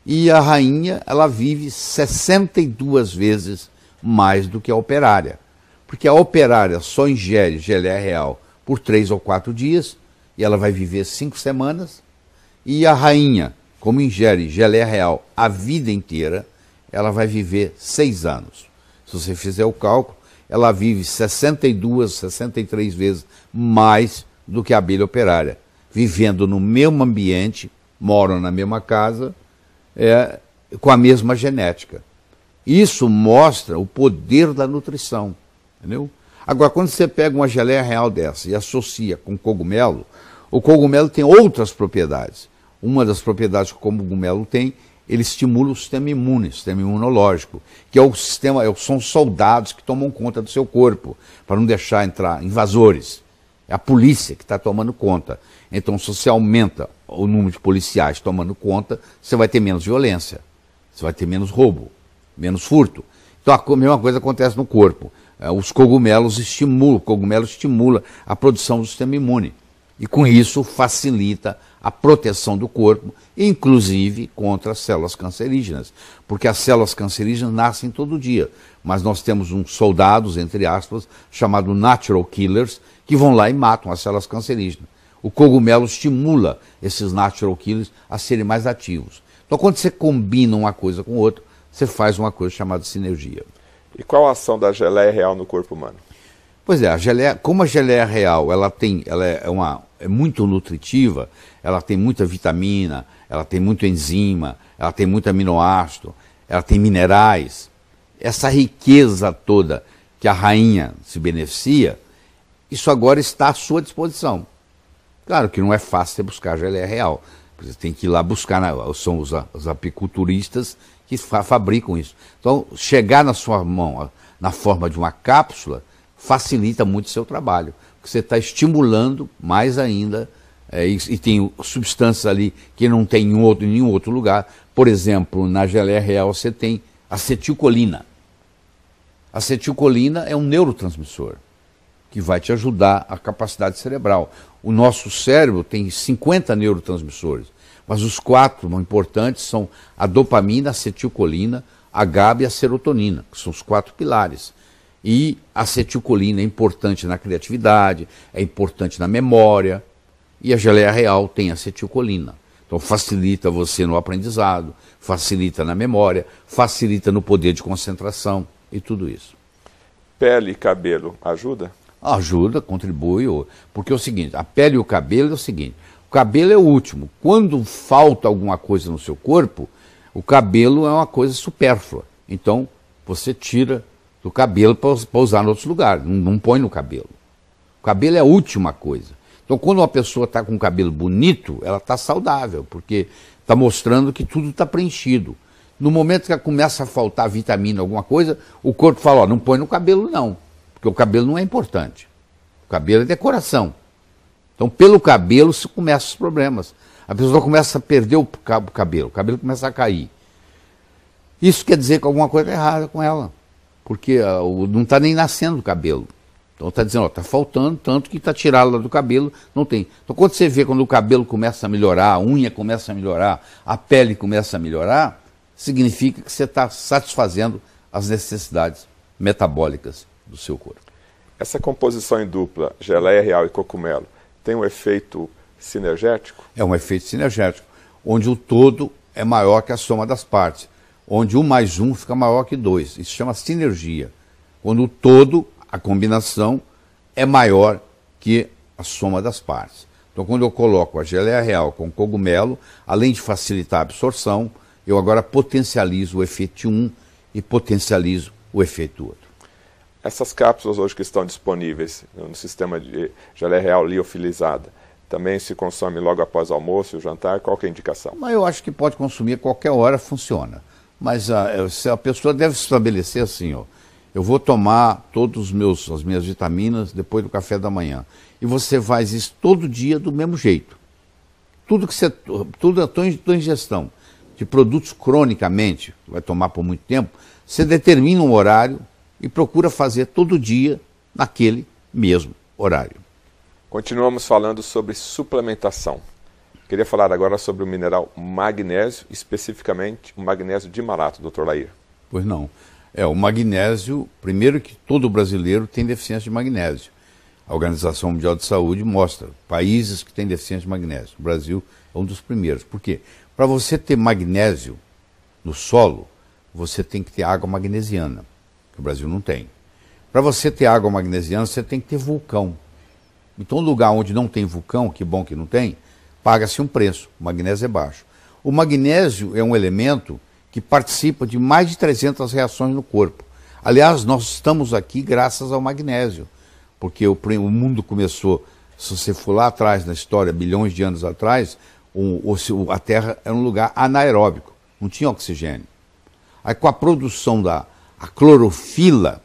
e a rainha, ela vive 62 vezes mais do que a operária, porque a operária só ingere geleia real por 3 ou 4 dias, e ela vai viver 5 semanas, e a rainha, como ingere geleia real a vida inteira, ela vai viver 6 anos. Se você fizer o cálculo, ela vive 62, 63 vezes mais do que a abelha operária, vivendo no mesmo ambiente, moram na mesma casa, com a mesma genética. Isso mostra o poder da nutrição, entendeu? Agora, quando você pega uma geleia real dessa e associa com cogumelo, o cogumelo tem outras propriedades. Uma das propriedades que o cogumelo tem, ele estimula o sistema imune, o sistema imunológico, que é o sistema, são soldados que tomam conta do seu corpo, para não deixar entrar invasores. É a polícia que está tomando conta. Então, se você aumenta o número de policiais tomando conta, você vai ter menos violência, você vai ter menos roubo, menos furto. Então, a mesma coisa acontece no corpo. os cogumelos estimulam, o cogumelo estimula a produção do sistema imune. E com isso facilita a proteção do corpo, inclusive contra as células cancerígenas. Porque as células cancerígenas nascem todo dia, mas nós temos uns soldados, entre aspas, chamados natural killers, que vão lá e matam as células cancerígenas. O cogumelo estimula esses natural killers a serem mais ativos. Então, quando você combina uma coisa com outra, você faz uma coisa chamada sinergia. E qual a ação da geleia real no corpo humano? Pois é, a geleia, como a geleia real ela é muito nutritiva, ela tem muita vitamina, ela tem muito enzima, ela tem muito aminoácido, ela tem minerais. Essa riqueza toda que a rainha se beneficia, isso agora está à sua disposição. Claro que não é fácil você buscar a geleia real. Você tem que ir lá buscar, são os apiculturistas que fabricam isso. Então, chegar na sua mão na forma de uma cápsula facilita muito o seu trabalho. Porque você está estimulando mais ainda, e tem substâncias ali que não tem em nenhum outro lugar. Por exemplo, na geleia real você tem acetilcolina. Acetilcolina é um neurotransmissor que vai te ajudar a capacidade cerebral. O nosso cérebro tem 50 neurotransmissores, mas os 4 importantes são a dopamina, a acetilcolina, a GABA e a serotonina, que são os 4 pilares. E a acetilcolina é importante na criatividade, é importante na memória, e a geleia real tem acetilcolina. Então facilita você no aprendizado, facilita na memória, facilita no poder de concentração e tudo isso. Pele e cabelo ajuda? Ajuda, contribui, porque é o seguinte, a pele e o cabelo é o seguinte, o cabelo é o último. Quando falta alguma coisa no seu corpo, o cabelo é uma coisa supérflua. Então você tira do cabelo para usar em outros lugares, não põe no cabelo. O cabelo é a última coisa. Então quando uma pessoa está com o cabelo bonito, ela está saudável, porque está mostrando que tudo está preenchido. No momento que começa a faltar vitamina, alguma coisa, o corpo fala, não põe no cabelo não, porque o cabelo não é importante. O cabelo é decoração. Então pelo cabelo se começam os problemas. A pessoa começa a perder o cabelo começa a cair. Isso quer dizer que alguma coisa é errada com ela, porque não está nem nascendo o cabelo. Então está dizendo, está faltando, tanto que está tirado lá do cabelo, não tem. Então quando você vê quando o cabelo começa a melhorar, a unha começa a melhorar, a pele começa a melhorar, significa que você está satisfazendo as necessidades metabólicas do seu corpo. Essa composição em dupla, geleia real e cogumelo, tem um efeito sinergético? É um efeito sinergético, onde o todo é maior que a soma das partes, onde 1 mais 1 fica maior que 2. Isso chama sinergia. Quando o todo, a combinação, é maior que a soma das partes. Então quando eu coloco a geleia real com o cogumelo, além de facilitar a absorção, eu agora potencializo o efeito de um e potencializo o efeito do outro. Essas cápsulas hoje que estão disponíveis no sistema de geleia real liofilizada, também se consome logo após o almoço e o jantar? Qual que é a indicação? Mas eu acho que pode consumir a qualquer hora, funciona. Mas a pessoa deve se estabelecer assim, ó, eu vou tomar todas as minhas vitaminas depois do café da manhã. E você faz isso todo dia do mesmo jeito. Tudo a tua ingestão de produtos cronicamente, vai tomar por muito tempo, você determina um horário e procura fazer todo dia naquele mesmo horário. Continuamos falando sobre suplementação. Queria falar agora sobre o mineral magnésio, especificamente o magnésio de malato, Dr. Lair. Pois não. O magnésio, primeiro que todo brasileiro tem deficiência de magnésio. A Organização Mundial de Saúde mostra países que têm deficiência de magnésio. O Brasil é um dos primeiros. Por quê? Para você ter magnésio no solo, você tem que ter água magnesiana, que o Brasil não tem. Para você ter água magnesiana, você tem que ter vulcão. Então, um lugar onde não tem vulcão, que bom que não tem, paga-se um preço. O magnésio é baixo. O magnésio é um elemento que participa de mais de 300 reações no corpo. Aliás, nós estamos aqui graças ao magnésio, porque o mundo começou, se você for lá atrás na história, bilhões de anos atrás, a Terra era um lugar anaeróbico, não tinha oxigênio. Aí com a produção da clorofila,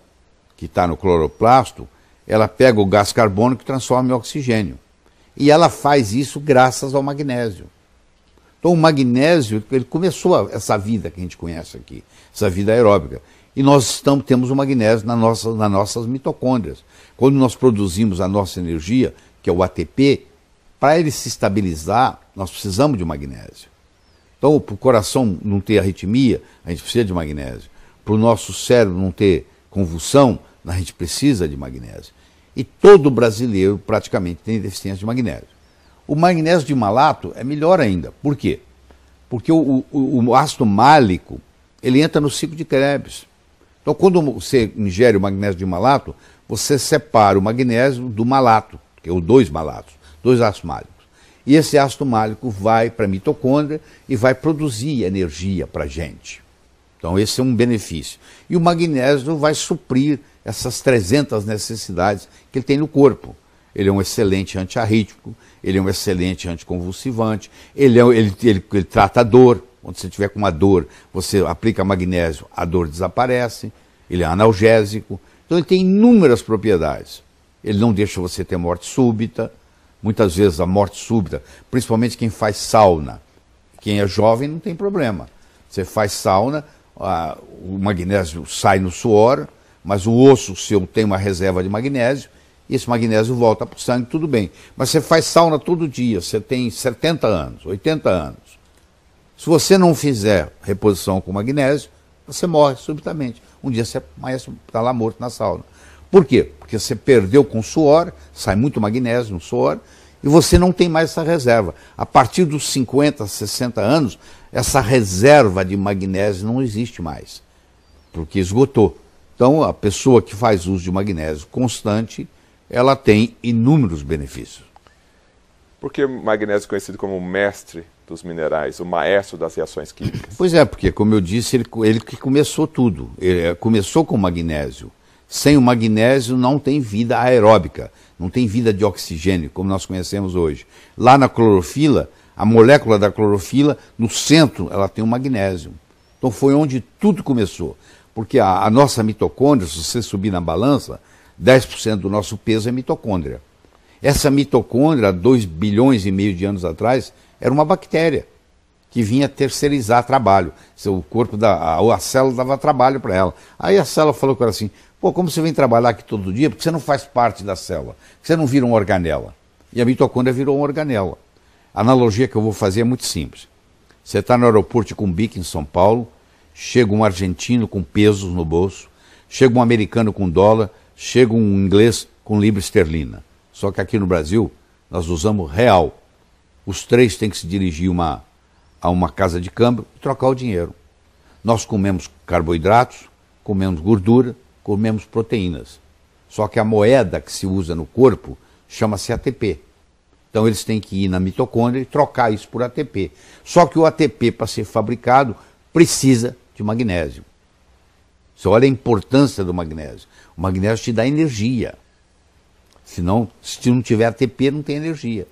que está no cloroplasto, ela pega o gás carbônico e transforma em oxigênio. E ela faz isso graças ao magnésio. Então o magnésio, ele começou essa vida que a gente conhece aqui, essa vida aeróbica. E nós temos o magnésio nas nossas mitocôndrias. Quando nós produzimos a nossa energia, que é o ATP, para ele se estabilizar, nós precisamos de magnésio. Então, para o coração não ter arritmia, a gente precisa de magnésio. Para o nosso cérebro não ter convulsão, a gente precisa de magnésio. E todo brasileiro praticamente tem deficiência de magnésio. O magnésio de malato é melhor ainda. Por quê? Porque o ácido málico, ele entra no ciclo de Krebs. Então, quando você ingere o magnésio de malato, você separa o magnésio do malato, que é os dois malatos, dois ácidos málicos. E esse ácido málico vai para a mitocôndria e vai produzir energia para a gente. Então, esse é um benefício. E o magnésio vai suprir essas 300 necessidades que ele tem no corpo. Ele é um excelente antiarrítmico, ele é um excelente anticonvulsivante, ele trata a dor. Quando você tiver com uma dor, você aplica magnésio, a dor desaparece. Ele é analgésico. Então ele tem inúmeras propriedades. Ele não deixa você ter morte súbita. Muitas vezes a morte súbita, principalmente quem faz sauna. Quem é jovem não tem problema. Você faz sauna, o magnésio sai no suor, mas o osso seu tem uma reserva de magnésio, e esse magnésio volta para o sangue, tudo bem. Mas você faz sauna todo dia, você tem 70 anos, 80 anos. Se você não fizer reposição com magnésio, você morre subitamente. Um dia você está lá morto na sauna. Por quê? Porque você perdeu com suor, sai muito magnésio no suor, e você não tem mais essa reserva. A partir dos 50, 60 anos, essa reserva de magnésio não existe mais, porque esgotou. Então, a pessoa que faz uso de magnésio constante, ela tem inúmeros benefícios. Por que o magnésio é conhecido como o mestre dos minerais, o maestro das reações químicas? Pois é, porque, como eu disse, ele que começou tudo. Ele começou com o magnésio. Sem o magnésio não tem vida aeróbica, não tem vida de oxigênio, como nós conhecemos hoje. Lá na clorofila, a molécula da clorofila, no centro, ela tem o magnésio. Então foi onde tudo começou. Porque a nossa mitocôndria, se você subir na balança, 10% do nosso peso é mitocôndria. Essa mitocôndria, 2 bilhões e meio de anos atrás, era uma bactéria que vinha terceirizar trabalho. O corpo a célula dava trabalho para ela. Aí a célula falou com ela assim: pô, como você vem trabalhar aqui todo dia? Porque você não faz parte da célula, você não vira uma organela. E a mitocôndria virou uma organela. A analogia que eu vou fazer é muito simples. Você está no aeroporto de Cumbica, em São Paulo, chega um argentino com pesos no bolso, chega um americano com dólar, chega um inglês com libra esterlina. Só que aqui no Brasil, nós usamos real. Os três têm que se dirigir a uma casa de câmbio e trocar o dinheiro. Nós comemos carboidratos, comemos gordura, comemos proteínas. Só que a moeda que se usa no corpo chama-se ATP. Então eles têm que ir na mitocôndria e trocar isso por ATP. Só que o ATP, para ser fabricado, precisa de magnésio. Você olha a importância do magnésio. O magnésio te dá energia. Senão, se não tiver ATP, não tem energia.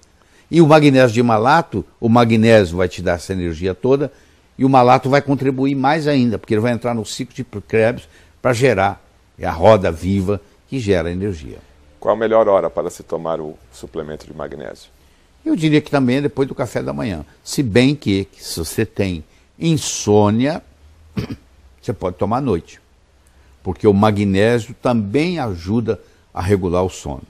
E o magnésio de malato, o magnésio vai te dar essa energia toda, e o malato vai contribuir mais ainda, porque ele vai entrar no ciclo de Krebs para gerar, é a roda viva que gera energia. Qual a melhor hora para se tomar o suplemento de magnésio? Eu diria que também é depois do café da manhã. Se bem que se você tem insônia, você pode tomar à noite. Porque o magnésio também ajuda a regular o sono.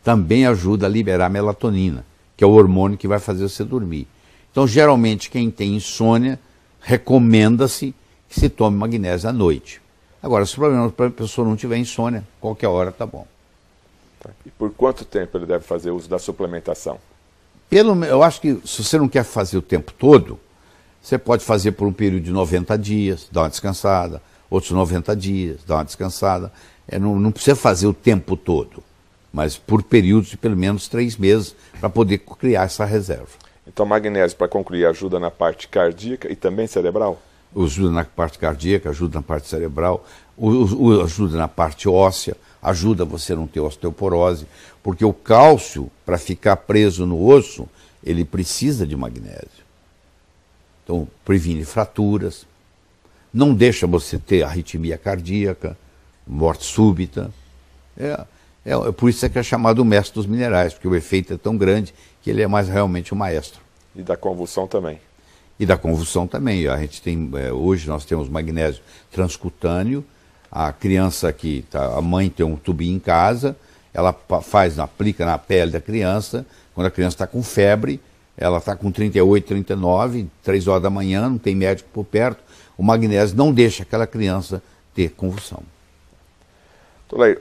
Também ajuda a liberar melatonina, que é o hormônio que vai fazer você dormir. Então, geralmente, quem tem insônia, recomenda-se que se tome magnésio à noite. Agora, se o problema para a pessoa não tiver insônia, qualquer hora está bom. E por quanto tempo ele deve fazer uso da suplementação? Eu acho que se você não quer fazer o tempo todo, você pode fazer por um período de 90 dias, dar uma descansada, outros 90 dias, dar uma descansada. Não precisa fazer o tempo todo, mas por períodos de pelo menos 3 meses para poder criar essa reserva. Então, magnésio, para concluir, ajuda na parte cardíaca e também cerebral? Ajuda na parte cardíaca, ajuda na parte cerebral, ajuda na parte óssea, ajuda você a não ter osteoporose, porque o cálcio, para ficar preso no osso, ele precisa de magnésio. Então, previne fraturas, não deixa você ter arritmia cardíaca, morte súbita. Por isso é que é chamado o mestre dos minerais, porque o efeito é tão grande que ele é mais realmente o maestro. E da convulsão também. E da convulsão também. A gente tem, hoje nós temos magnésio transcutâneo, A criança a mãe tem um tubinho em casa, ela aplica na pele da criança, quando a criança está com febre, ela está com 38, 39, 3 horas da manhã, não tem médico por perto, o magnésio não deixa aquela criança ter convulsão.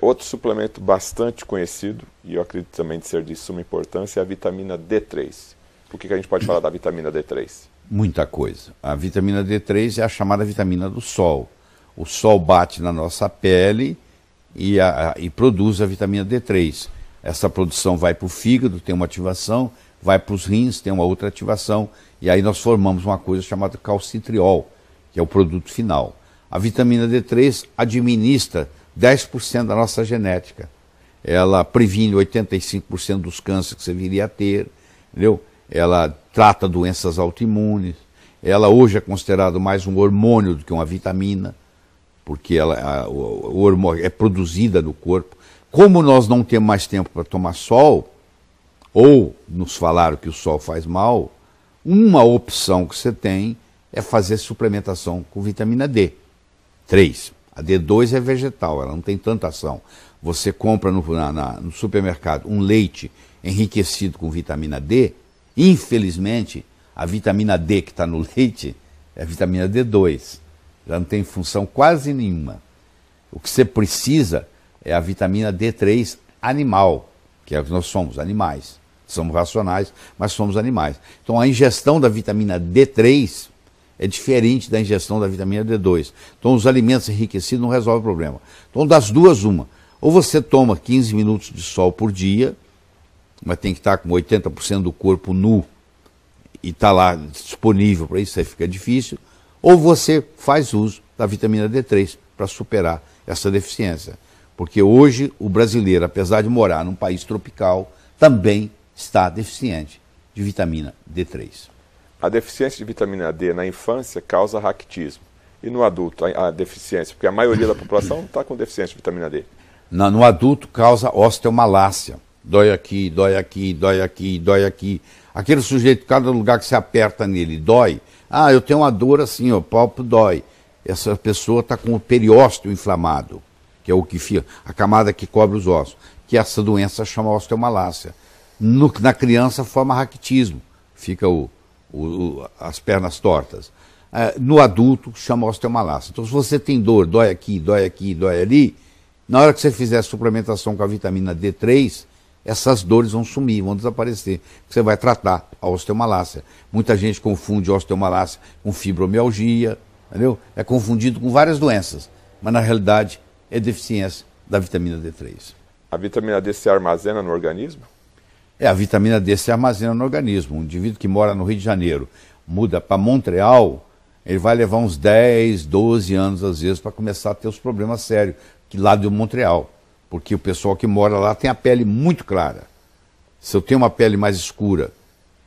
Outro suplemento bastante conhecido, e eu acredito também de ser de suma importância, é a vitamina D3. O que a gente pode falar da vitamina D3? Muita coisa. A vitamina D3 é a chamada vitamina do sol. O sol bate na nossa pele e produz a vitamina D3. Essa produção vai para o fígado, tem uma ativação, vai para os rins, tem uma outra ativação, e aí nós formamos uma coisa chamada calcitriol, que é o produto final. A vitamina D3 administra 10% da nossa genética. Ela previne 85% dos cânceres que você viria a ter, entendeu? Ela trata doenças autoimunes. Ela hoje é considerada mais um hormônio do que uma vitamina, porque o hormônio é produzida no corpo. Como nós não temos mais tempo para tomar sol, ou nos falaram que o sol faz mal, uma opção que você tem é fazer suplementação com vitamina D3. A D2 é vegetal, ela não tem tanta ação. Você compra no supermercado um leite enriquecido com vitamina D, infelizmente, a vitamina D que está no leite é a vitamina D2. Já não tem função quase nenhuma. O que você precisa é a vitamina D3 animal, que é o que nós somos, animais. Somos racionais, mas somos animais. Então a ingestão da vitamina D3 é diferente da ingestão da vitamina D2. Então os alimentos enriquecidos não resolvem o problema. Então das duas, uma. Ou você toma 15 minutos de sol por dia, mas tem que estar com 80% do corpo nu e está lá disponível para isso, aí fica difícil. Ou você faz uso da vitamina D3 para superar essa deficiência. Porque hoje o brasileiro, apesar de morar num país tropical, também está deficiente de vitamina D3. A deficiência de vitamina D na infância causa raquitismo. E no adulto, a deficiência? Porque a maioria da população está com deficiência de vitamina D. No adulto causa osteomalácia. Dói aqui, dói aqui, dói aqui, dói aqui. Aquele sujeito, cada lugar que se aperta nele, dói. Ah, eu tenho uma dor assim, o pálpito dói. Essa pessoa está com o periósteo inflamado, que é o que fica, a camada que cobre os ossos. Que essa doença chama osteomalácia. Na criança forma raquitismo, fica as pernas tortas. No adulto chama osteomalácia. Então se você tem dor, dói aqui, dói ali, na hora que você fizer a suplementação com a vitamina D3, essas dores vão sumir, vão desaparecer. Você vai tratar a osteomalácia. Muita gente confunde osteomalácia com fibromialgia, entendeu? É confundido com várias doenças, mas na realidade é deficiência da vitamina D3. A vitamina D se armazena no organismo? A vitamina D se armazena no organismo. Um indivíduo que mora no Rio de Janeiro, muda para Montreal, ele vai levar uns 10, 12 anos às vezes para começar a ter os problemas sérios, que lá de Montreal. Porque o pessoal que mora lá tem a pele muito clara. Se eu tenho uma pele mais escura,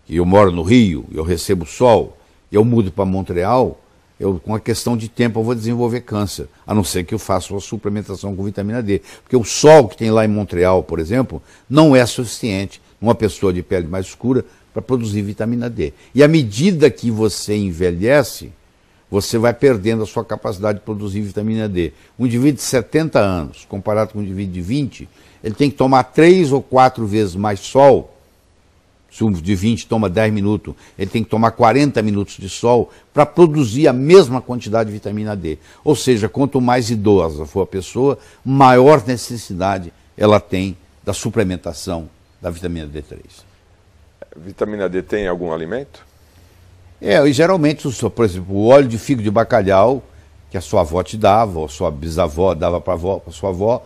e eu moro no Rio, eu recebo sol, eu mudo para Montreal, com uma questão de tempo eu vou desenvolver câncer, a não ser que eu faça uma suplementação com vitamina D. Porque o sol que tem lá em Montreal, por exemplo, não é suficiente numa pessoa de pele mais escura para produzir vitamina D. E à medida que você envelhece, você vai perdendo a sua capacidade de produzir vitamina D. Um indivíduo de 70 anos, comparado com um indivíduo de 20, ele tem que tomar 3 ou 4 vezes mais sol. Se um de 20 toma 10 minutos, ele tem que tomar 40 minutos de sol para produzir a mesma quantidade de vitamina D. Ou seja, quanto mais idosa for a pessoa, maior necessidade ela tem da suplementação da vitamina D3. Vitamina D tem em algum alimento? E geralmente, por exemplo, o óleo de figo de bacalhau, que a sua avó te dava, ou a sua bisavó dava para a sua avó,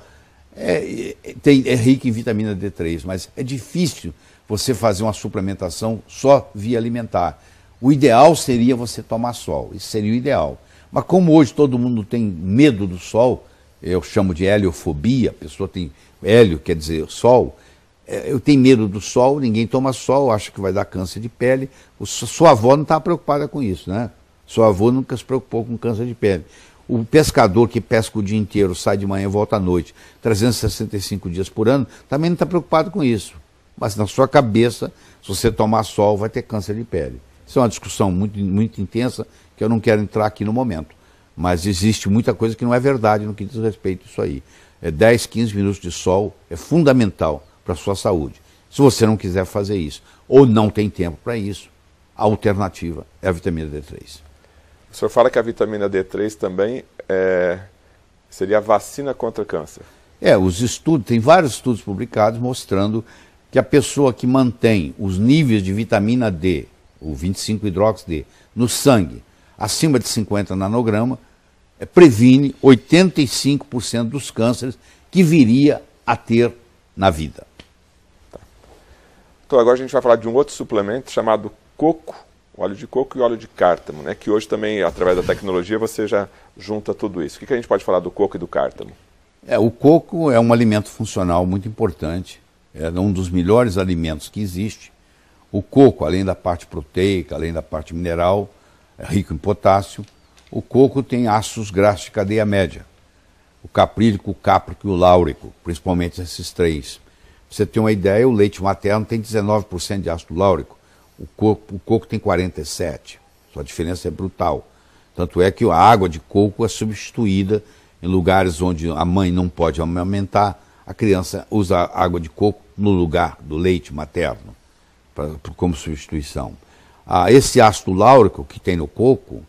é rico em vitamina D3, mas é difícil você fazer uma suplementação só via alimentar. O ideal seria você tomar sol, isso seria o ideal. Mas como hoje todo mundo tem medo do sol, eu chamo de heliofobia, a pessoa tem hélio, quer dizer sol, eu tenho medo do sol, ninguém toma sol, acha que vai dar câncer de pele. Sua avó não está preocupada com isso, né? Sua avó nunca se preocupou com câncer de pele. O pescador que pesca o dia inteiro, sai de manhã e volta à noite, 365 dias por ano, também não está preocupado com isso. Mas na sua cabeça, se você tomar sol, vai ter câncer de pele. Isso é uma discussão muito, muito intensa, que eu não quero entrar aqui no momento. Mas existe muita coisa que não é verdade no que diz respeito a isso aí. 10, 15 minutos de sol é fundamental para a sua saúde. Se você não quiser fazer isso, ou não tem tempo para isso, a alternativa é a vitamina D3. O senhor fala que a vitamina D3 também seria a vacina contra câncer. Os estudos, tem vários estudos publicados mostrando que a pessoa que mantém os níveis de vitamina D, o 25-hidroxi-D, no sangue, acima de 50 nanograma, previne 85% dos cânceres que viria a ter na vida. Tá. Então agora a gente vai falar de um outro suplemento chamado coco, óleo de coco e óleo de cártamo, né? Que hoje também, através da tecnologia, você já junta tudo isso. O que a gente pode falar do coco e do cártamo? O coco é um alimento funcional muito importante, é um dos melhores alimentos que existe. O coco, além da parte proteica, além da parte mineral, é rico em potássio. O coco tem ácidos graxos de cadeia média. O caprílico, o cáprico e o láurico, principalmente esses três. Pra você ter uma ideia, o leite materno tem 19% de ácido láurico. O coco tem 47%. Sua diferença é brutal. Tanto é que a água de coco é substituída em lugares onde a mãe não pode amamentar, a criança usa água de coco no lugar do leite materno, como substituição. Esse ácido láurico que tem no coco,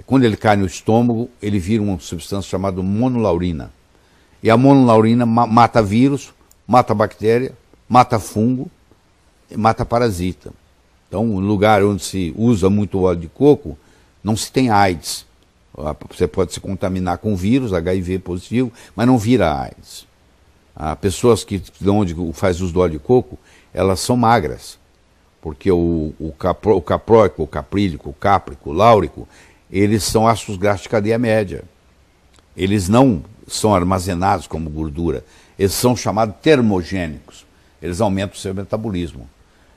quando ele cai no estômago, ele vira uma substância chamada monolaurina. E a monolaurina mata vírus, mata bactéria, mata fungo e mata parasita. Então, no lugar onde se usa muito óleo de coco, não se tem AIDS. Você pode se contaminar com vírus, HIV positivo, mas não vira AIDS. Pessoas que onde faz uso do óleo de coco, elas são magras, porque o capróico, o caprílico, o cáprico, o láurico, eles são ácidos graxos de cadeia média. Eles não são armazenados como gordura, eles são chamados termogênicos. Eles aumentam o seu metabolismo.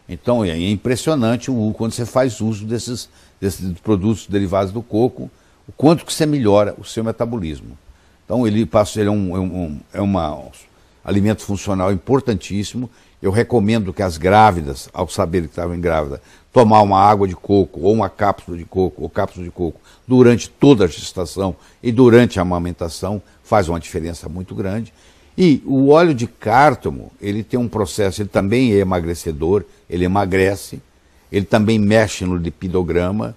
Então é impressionante quando você faz uso desses produtos derivados do coco, o quanto que você melhora o seu metabolismo. Então ele é um alimento funcional importantíssimo. Eu recomendo que as grávidas, ao saber que estavam grávidas, tomar uma água de coco, ou uma cápsula de coco, ou cápsula de coco, durante toda a gestação e durante a amamentação, faz uma diferença muito grande. E o óleo de cártamo, ele tem um processo, ele também é emagrecedor, ele emagrece, ele também mexe no lipidograma,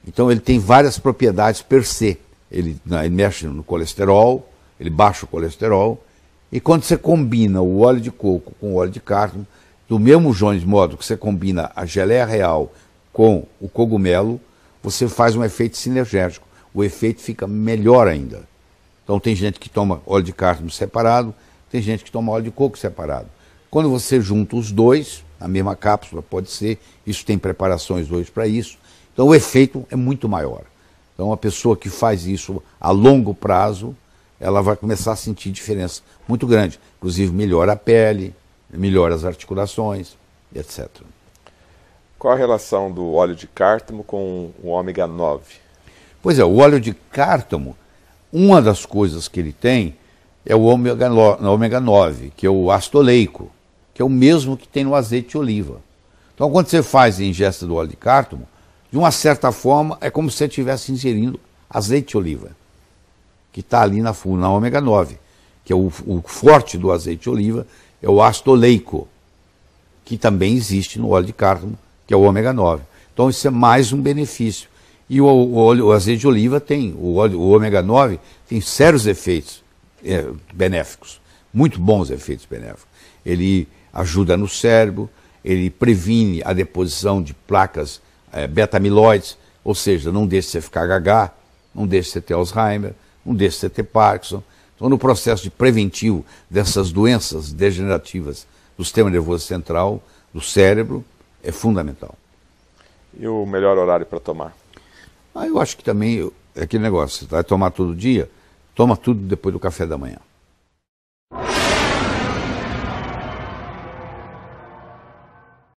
então ele tem várias propriedades per se. Ele mexe no colesterol, ele baixa o colesterol, e quando você combina o óleo de coco com o óleo de cártamo, do mesmo modo que você combina a geleia real com o cogumelo, você faz um efeito sinergético. O efeito fica melhor ainda. Então tem gente que toma óleo de cártamo separado, tem gente que toma óleo de coco separado. Quando você junta os dois, na mesma cápsula, pode ser, isso tem preparações hoje para isso, então o efeito é muito maior. Então a pessoa que faz isso a longo prazo, ela vai começar a sentir diferença muito grande. Inclusive melhora a pele, melhora as articulações, etc. Qual a relação do óleo de cártamo com o ômega 9? Pois é, o óleo de cártamo, uma das coisas que ele tem é o ômega 9, que é o ácido oleico, que é o mesmo que tem no azeite de oliva. Então quando você faz a ingesta do óleo de cártamo, de uma certa forma é como se você estivesse ingerindo azeite de oliva, que está ali na ômega 9, que é o forte do azeite de oliva, é o ácido oleico, que também existe no óleo de cártamo, que é o ômega 9. Então isso é mais um benefício. E o azeite de oliva tem, o ômega 9 tem sérios efeitos benéficos, muito bons efeitos benéficos. Ele ajuda no cérebro, ele previne a deposição de placas beta-amiloides, ou seja, não deixa você ficar gaga, não deixa você ter Alzheimer, não deixa você ter Parkinson. Então, no processo de preventivo dessas doenças degenerativas do sistema nervoso central, do cérebro, é fundamental. E o melhor horário para tomar? Eu acho que também é aquele negócio, você vai tomar todo dia, toma tudo depois do café da manhã.